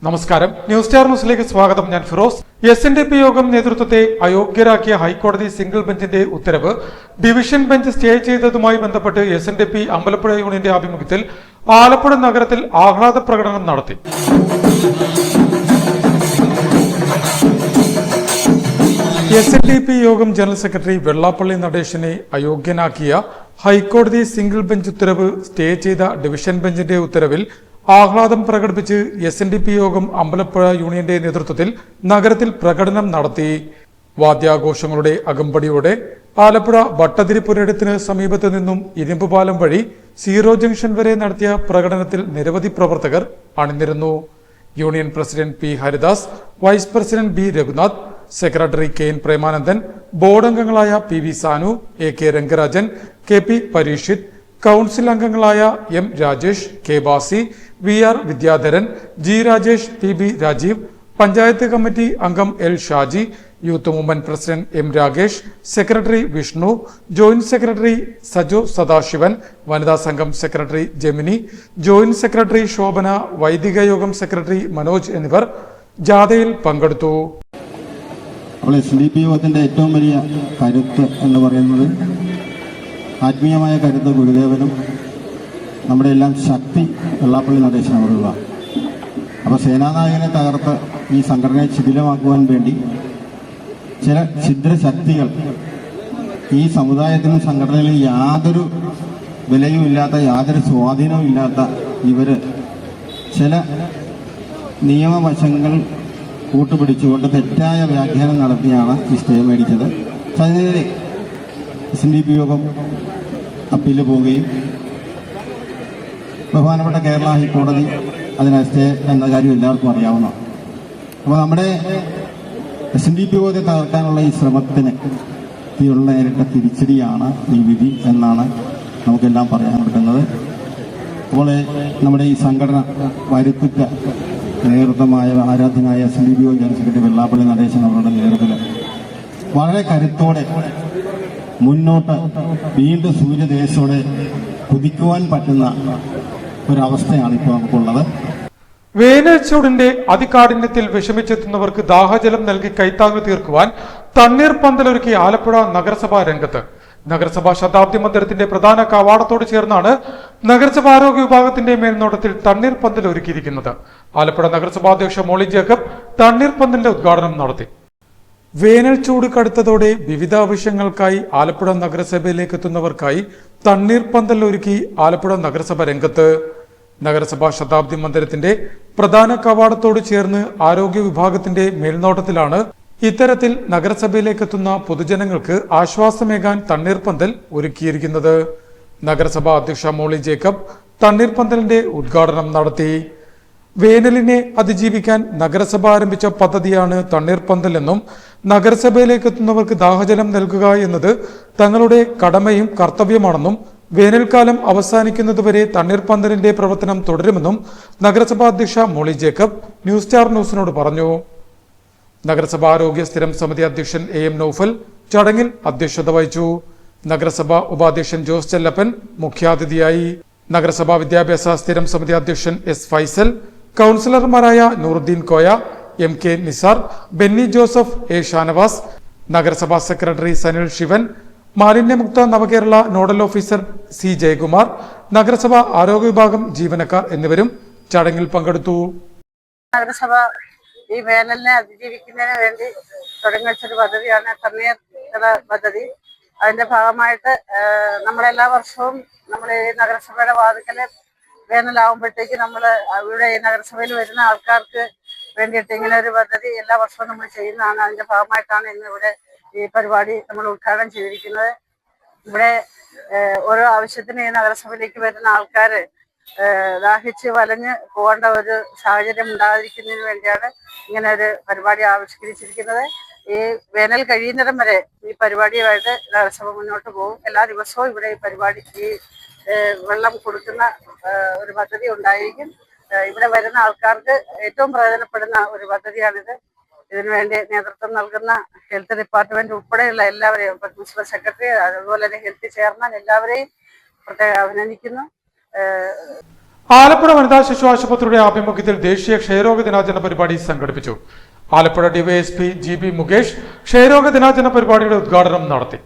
നമസ്കാരം. News star ന്യൂസിലേക്ക് സ്വാഗതം. ഞാൻ ഫിറോസ്. SNDP യോഗം നേതൃത്വത്തെ അയോഗ്യരാക്കിയ ഹൈക്കോടതി സിംഗിൾ ബെഞ്ചിന്റെ ഉത്തരവ് ഡിവിഷൻ ബെഞ്ച് സ്റ്റേ ചെയ്തതുമായി ബന്ധപ്പെട്ട് SNDP അമ്പലപ്പുഴ യൂണിയന്റെ ആഭിമുഖ്യത്തിൽ ആലപ്പുഴ നഗരത്തിൽ ആഹ്ലാദ പ്രകടനം നടത്തി. SNDP യോഗം ജനറൽ സെക്രട്ടറി വെള്ളാപ്പള്ളി നടേശനെ അയോഗ്യനാക്കിയ ഹൈക്കോടതി സിംഗിൾ ബെഞ്ച് ഉത്തരവ് സ്റ്റേ ചെയ്ത ഡിവിഷൻ ബെഞ്ചിന്റെ ഉത്തരവിൽ ആഹ്ലാദം പ്രകടിപ്പിച്ച് SNDP യോഗം അമ്പലപ്പുഴ യൂണിയന്റെ നേതൃത്വത്തിൽ നഗരത്തിൽ പ്രകടനം നടത്തി. വാദ്യാഘോഷങ്ങളുടെ അകമ്പടിയോടെ ആലപ്പുഴ ഭട്ടതിരിപ്പുരയിടത്തിന് സമീപത്തു നിന്നും ഇരുമ്പുപാലം വഴി സീറോ ജംഗ്ഷൻ വരെ നടത്തിയ പ്രകടനത്തിൽ നിരവധി പ്രവർത്തകർ അണിനിരന്നു. Union president P. Haridas, vice president B. Raghunath, secretary KN Premanandan, board അംഗങ്ങളായ PV Sanu, AK Rangarajan, KP Parikshit, council അംഗങ്ങളായ M. Rajesh, K. Basi, VR Vidyadharan, G. Rajesh, PB Rajeev, panchayat committee അംഗം L. Shaji, youth movement president M. Rakesh, secretary Vishnu, joint secretary Sajo Sadasivan, വനിതാ സംഘം secretary Gemini, joint secretary Shobhana, വൈദിക യോഗം secretary Manoj എന്നിവർ ജാഥയിൽ പങ്കെടുത്തു. SNDP യോഗത്തിന്റെ ഏറ്റവും വലിയ കരുത്ത് എന്ന് പറയുന്നത് ആത്മീയമായ കരുത്ത് ഗുരുദേവനും നമ്മുടെ എല്ലാം ശക്തി വെള്ളാപ്പള്ളി നടേശൻ അവരുള്ള. അപ്പോൾ സേനാനായകനെ തകർത്ത് ഈ സംഘടനയെ ശിഥിലമാക്കുവാൻ വേണ്ടി ചില ഛിദ്രശക്തികൾ ഈ സമുദായത്തിനും സംഘടനയിലും യാതൊരു വിലയുമില്ലാത്ത, യാതൊരു സ്വാധീനവും ഇല്ലാത്ത ഇവർ ചില നിയമവശങ്ങൾ കൂട്ടുപിടിച്ചുകൊണ്ട് തെറ്റായ വ്യാഖ്യാനം നടത്തിയാണ് ഈ സ്റ്റേ മേടിച്ചത്. അതിനെതിരെ SNDP യോഗം അപ്പീൽ പോവുകയും ബഹുമാനപ്പെട്ട കേരള ഹൈക്കോടതി അതിനെ സ്റ്റേ എന്ന കാര്യം എല്ലാവർക്കും അറിയാവുന്ന. അപ്പോൾ നമ്മുടെ SNDP യോഗത്തെ തകർക്കാനുള്ള ഈ ശ്രമത്തിന് നേരിട്ട തിരിച്ചടിയാണ് ഈ വിധി എന്നാണ് നമുക്കെല്ലാം പറയാൻ പറ്റുന്നത്. അപ്പോൾ നമ്മുടെ ഈ സംഘടന വരുത്തിച്ച നേതൃത്വമായ ആരാധ്യനായ SNDP യോഗം ജനറൽ സെക്രട്ടറി വെള്ളാപ്പള്ളി നടേശൻ അവരുടെ നേതൃത്വത്തിൽ വളരെ കരുത്തോടെ മുന്നോട്ട് വീണ്ടും സൂര്യദേശത്തോടെ കുതിക്കുവാൻ പറ്റുന്ന ഒരവസ്ഥയാണ് ഇപ്പോൾ നമുക്കുള്ളത്. വേനൽ ചൂടിന്റെ അതികാഠിന്യത്തിൽ വിഷമിച്ചെത്തുന്നവർക്ക് ദാഹജലം നൽകി കൈത്താങ്ങ് തീർക്കുവാൻ തണ്ണീർപ്പന്തലൊരുക്കി ആലപ്പുഴ നഗരസഭാ രംഗത്ത്. നഗരസഭാ ശതാബ്ദി മന്ദിരത്തിന്റെ പ്രധാന കവാടത്തോട് ചേർന്നാണ് നഗരസഭാ ആരോഗ്യ വിഭാഗത്തിന്റെ മേൽനോട്ടത്തിൽ തണ്ണീർപ്പന്തൽ ഒരുക്കിയിരിക്കുന്നത്. ആലപ്പുഴ നഗരസഭാ അധ്യക്ഷ മോളി ജേക്കബ് തണ്ണീർപ്പന്തലിന്റെ ഉദ്ഘാടനം നടത്തി. വേനൽ ചൂട് കടുത്തതോടെ വിവിധ ആവശ്യങ്ങൾക്കായി ആലപ്പുഴ നഗരസഭയിലേക്ക് എത്തുന്നവർക്കായി തണ്ണീർപ്പന്തൽ ഒരുക്കി ആലപ്പുഴ നഗരസഭ രംഗത്ത്. നഗരസഭാ ശതാബ്ദി മന്ദിരത്തിന്റെ പ്രധാന കവാടത്തോട് ചേർന്ന് ആരോഗ്യ വിഭാഗത്തിന്റെ മേൽനോട്ടത്തിലാണ് ഇത്തരത്തിൽ നഗരസഭയിലേക്ക് എത്തുന്ന പൊതുജനങ്ങൾക്ക് ആശ്വാസമേകാൻ തണ്ണീർപ്പന്തൽ ഒരുക്കിയിരിക്കുന്നത്. നഗരസഭാ അധ്യക്ഷ മോളി ജേക്കബ് തണ്ണീർപ്പന്തലിന്റെ ഉദ്ഘാടനം നടത്തി. വേനലിനെ അതിജീവിക്കാൻ നഗരസഭ ആരംഭിച്ച പദ്ധതിയാണ് തണ്ണീർപ്പന്തൽ എന്നും നഗരസഭയിലേക്ക് എത്തുന്നവർക്ക് ദാഹജലം നൽകുക എന്നത് തങ്ങളുടെ കടമയും കർത്തവ്യമാണെന്നും വേനൽക്കാലം അവസാനിക്കുന്നതുവരെ തണ്ണീർപ്പന്തലിന്റെ പ്രവർത്തനം തുടരുമെന്നും നഗരസഭാ അധ്യക്ഷ മോളി ജേക്കബ് ന്യൂസ് സ്റ്റാർ ന്യൂസിനോട് പറഞ്ഞു. നഗരസഭാ ആരോഗ്യ സ്ഥിരം സമിതി അധ്യക്ഷൻ AM നൌഫൽ ചടങ്ങിൽ അധ്യക്ഷത വഹിച്ചു. നഗരസഭാ ഉപാധ്യക്ഷൻ ജോസ് ചെല്ലപ്പൻ മുഖ്യാതിഥിയായി. നഗരസഭാ വിദ്യാഭ്യാസ സ്ഥിരം സമിതി അധ്യക്ഷൻ S. ഫൈസൽ, കൗൺസിലർമാരായ നൂറുദ്ദീൻ കോയ, MK നിസാർ, ബെന്നി ജോസഫ്, A. ഷാനവാസ്, നഗരസഭാ സെക്രട്ടറി സനിൽ ശിവൻ, മാലിന്യമുക്ത Navakerala nodal officer C. Jayakumar, നഗരസഭാ ആരോഗ്യ വിഭാഗം ജീവനക്കാർ എന്നിവരും ചടങ്ങിൽ പങ്കെടുത്തു. നഗരസഭ ഈ വേനലിനെ അതിജീവിക്കുന്നതിന് വേണ്ടി തുടങ്ങിവെച്ചൊരു പദ്ധതിയാണ് തണ്ണീർ പദ്ധതി. അതിന്റെ ഭാഗമായിട്ട് നമ്മളെല്ലാ വർഷവും നമ്മൾ ഈ നഗരസഭയുടെ വാതിക്കല് വേനലാകുമ്പോഴത്തേക്ക് നമ്മൾ ഇവിടെ ഈ നഗരസഭയിൽ വരുന്ന ആൾക്കാർക്ക് വേണ്ടിയിട്ട് ഇങ്ങനെ ഒരു പദ്ധതി എല്ലാ വർഷവും നമ്മൾ ചെയ്യുന്നതാണ്. അതിന്റെ ഭാഗമായിട്ടാണ് ഇന്ന് ഇവിടെ ഈ പരിപാടി നമ്മൾ ഉദ്ഘാടനം ചെയ്തിരിക്കുന്നത്. ഇവിടെ ഓരോ ആവശ്യത്തിന് ഈ നഗരസഭയിലേക്ക് വരുന്ന ആൾക്കാര് ദാഹിച്ച് വലഞ്ഞ് പോകേണ്ട ഒരു സാഹചര്യം ഉണ്ടാകാതിരിക്കുന്നതിന് വേണ്ടിയാണ് ഇങ്ങനെ ഒരു പരിപാടി ആവിഷ്കരിച്ചിരിക്കുന്നത്. ഈ വേനൽ കഴിയുന്നിടം വരെ ഈ പരിപാടിയുമായിട്ട് നഗരസഭ മുന്നോട്ട് പോകും. എല്ലാ ദിവസവും ഇവിടെ ഈ പരിപാടി ഈ വെള്ളം കൊടുക്കുന്ന ഒരു പദ്ധതി ഉണ്ടായിരിക്കും. ഇവിടെ വരുന്ന ആൾക്കാർക്ക് ഏറ്റവും പ്രയോജനപ്പെടുന്ന ഒരു പദ്ധതിയാണിത്. ഇതിനുവേണ്ടി നേതൃത്വം നൽകുന്ന ഹെൽത്ത് ഡിപ്പാർട്ട്മെന്റ് ഉൾപ്പെടെയുള്ള എല്ലാവരെയും, പ്രിൻസിപ്പൽ സെക്രട്ടറി, അതുപോലെ തന്നെ ഹെൽത്ത് ചെയർമാൻ, എല്ലാവരെയും പ്രത്യേകം അഭിനന്ദിക്കുന്നു. ആലപ്പുഴ വനിതാ ശിശു ആശുപത്രിയുടെ ആഭിമുഖ്യത്തിൽ ദേശീയ ക്ഷയരോഗ ദിനാചരണ പരിപാടി സംഘടിപ്പിച്ചു. ആലപ്പുഴ ഡിവൈഎസ്പി GB മുകേഷ് ക്ഷയരോഗ ദിനാചരണ പരിപാടിയുടെ ഉദ്ഘാടനം നടത്തി.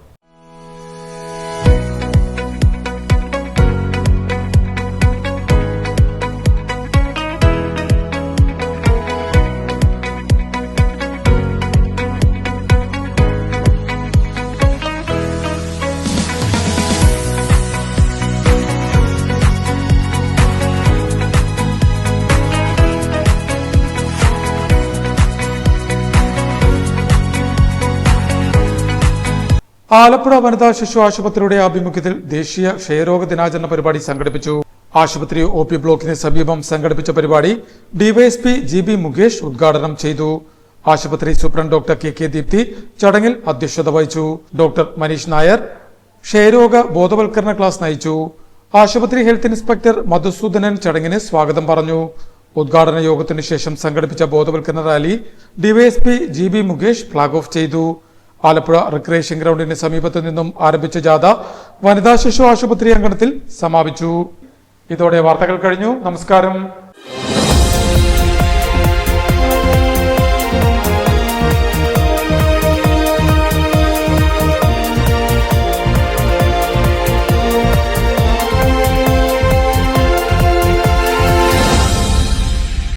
ആലപ്പുഴ വനിതാ ശിശു ആശുപത്രിയുടെ ആഭിമുഖ്യത്തിൽ ദേശീയ ക്ഷയരോഗ ദിനാചരണ പരിപാടി സംഘടിപ്പിച്ചു. ആശുപത്രി OP ബ്ലോക്കിന് സമീപം സംഘടിപ്പിച്ച പരിപാടി ഡിവൈഎസ്പി GB മുകേഷ് ഉദ്ഘാടനം ചെയ്തു. ആശുപത്രി സൂപ്രണ്ട് ഡോക്ടർ KK ദീപ്തി ചടങ്ങിൽ അധ്യക്ഷത വഹിച്ചു. ഡോക്ടർ മനീഷ് നായർ ക്ഷയരോഗ ബോധവൽക്കരണ ക്ലാസ് നയിച്ചു. ആശുപത്രി ഹെൽത്ത് ഇൻസ്പെക്ടർ മധുസൂദനൻ ചടങ്ങിന് സ്വാഗതം പറഞ്ഞു. ഉദ്ഘാടന യോഗത്തിന് ശേഷം സംഘടിപ്പിച്ച ബോധവൽക്കരണ rally DYSP GB Mukesh flag off ചെയ്തു. ആലപ്പുഴ റിക്രിയേഷൻ ഗ്രൗണ്ടിന് സമീപത്തു നിന്നും ആരംഭിച്ച ജാഥ വനിതാ ശിശു ആശുപത്രി അങ്കണത്തിൽ സമാപിച്ചു. ഇതോടെ വാർത്തകൾ കഴിഞ്ഞു. നമസ്കാരം.